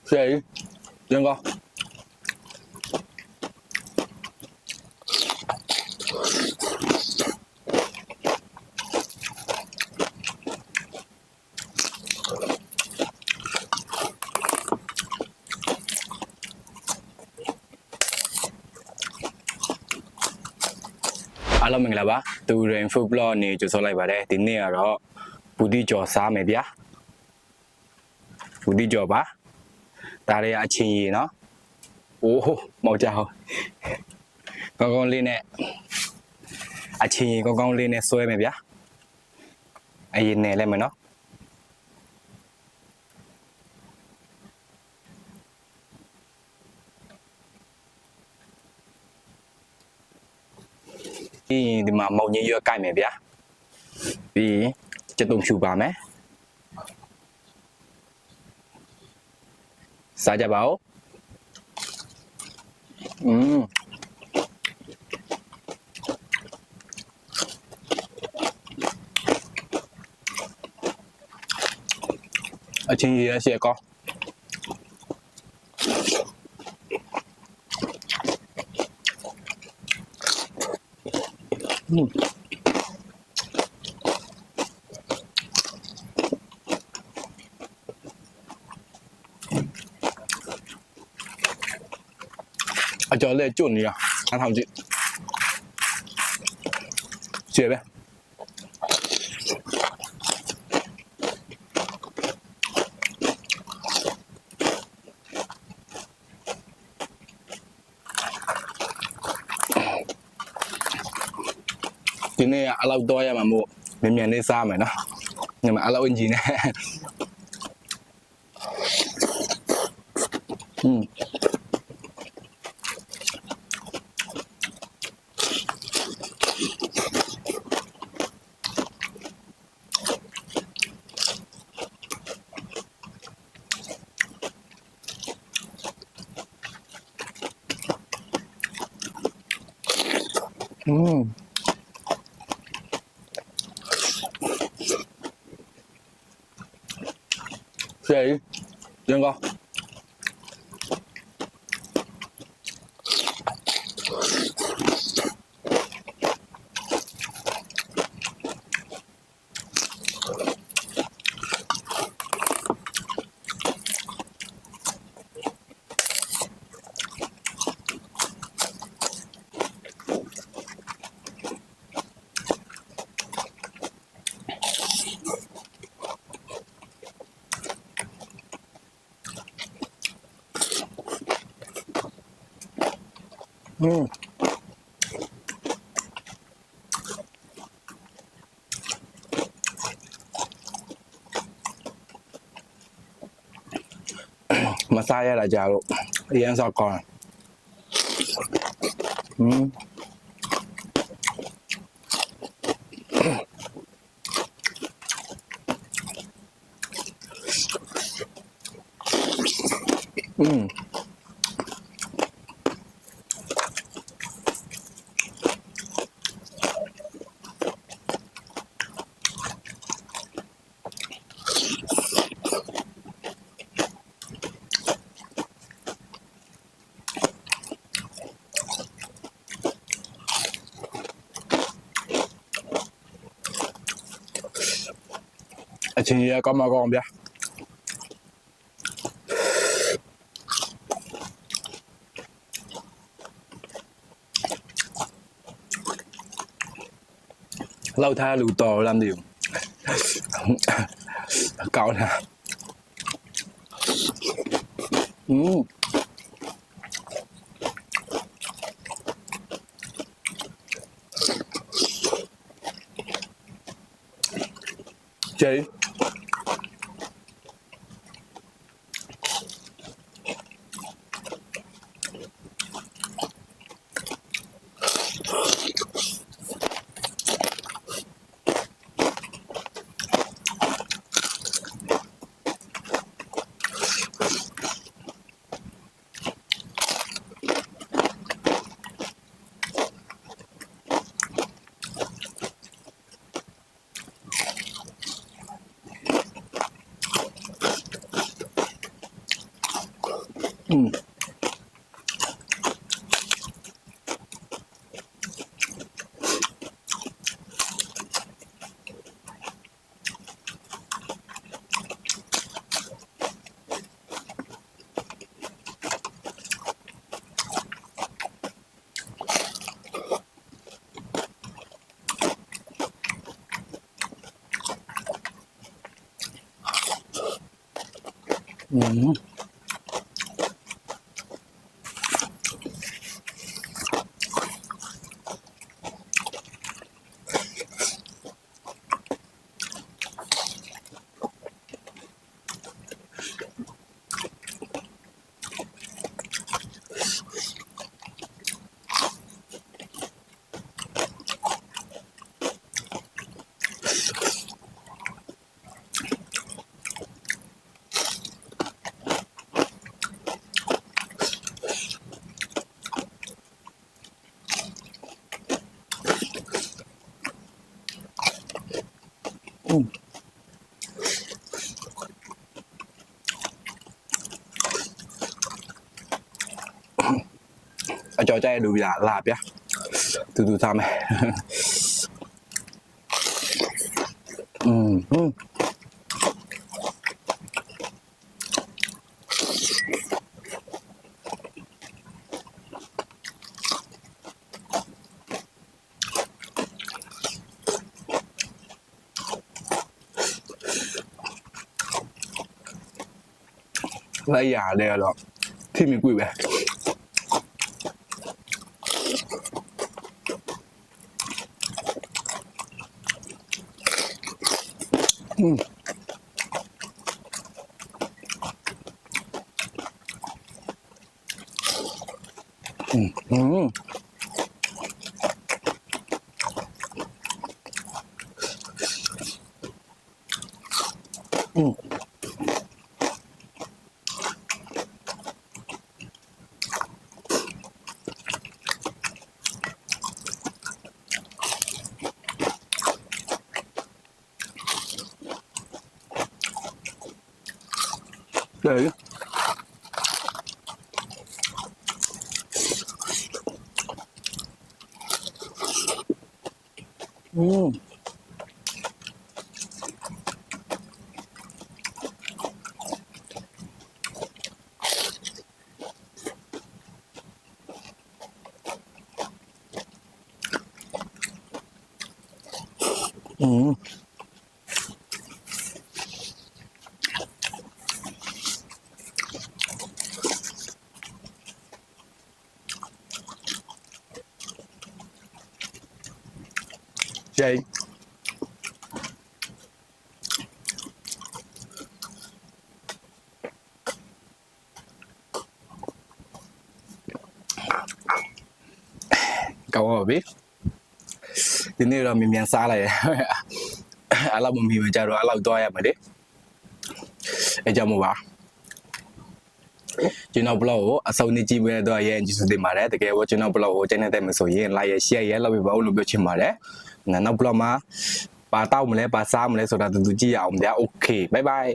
谁？杨哥。အားလုံးမင်္ဂလာပါသူရင် food blog နေကြိုဆိုလိုက်ပါတယ်ဒီနေ့ကတော့ဘူးတိကျော်စားမယ်ဗျာဘူးတိကျော်ပါဒါတွေအချင်းကြီးနော်အိုးမောက်ကြအောင်ကောင်းကောင်းလေးနဲ့အချင်းကြီးကောင်းကောင်းလေးနဲ့ဆွဲမယ်ဗျာအရင်နဲ့လဲမယ်နော်ဒီမှာမောင်ကြီးရွက်ကိုက်မယ်ဗျာပြီးကျက်တုံဖြူပါမယ်စားကြပါဦးအချင်းကြီးရရှိကောအကျော်လေးကျွတ်နေတာအားထောင်ကြည့်ကျေပဲဒီနေ့အလောက်တော့ရမှာမို့မြန်လေးစားမယ်နော်ညမအလောက်အင်ဂျင်နဲ့谁？杨哥。မစားရတာကြလို့အရင်စောက်ကောင်းအချင်းကြီးကောင်းမကောင်းဗျာလောက်ထားလူတော်လမ်းဒီကောင်းလားကျေ အကြော်ကြိုက်လူပြလာဗျာတူစားမယ်လိုက်ရတယ်တော့ထိမိကွေပဲ对。Jay. Cậu có biếtဒီနေ့တော့မြန်မြန်စားလိုက်ရအဲ့လောက်မမီမကြတော့အဲ့လောက်တော့ရမှာလေအဲ့ကြောင့်မို့ပါကျွန်တော် blog ကိုအဆုံးနေကြည့်ပေးတော့ရဲကျေးဇူးတင်ပါတယ်တကယ်လို့ကျွန်တော် blog ကိုကျန်တဲ့မဆိုရင် like ရ share ရလုပ်ပေးပါဦးလို့ပြောချင်ပါတယ်နောက် blog မှာပါတောက်မလဲပါစားမလဲဆိုတာတူတူကြည့်ရအောင်ဗျာ okay bye bye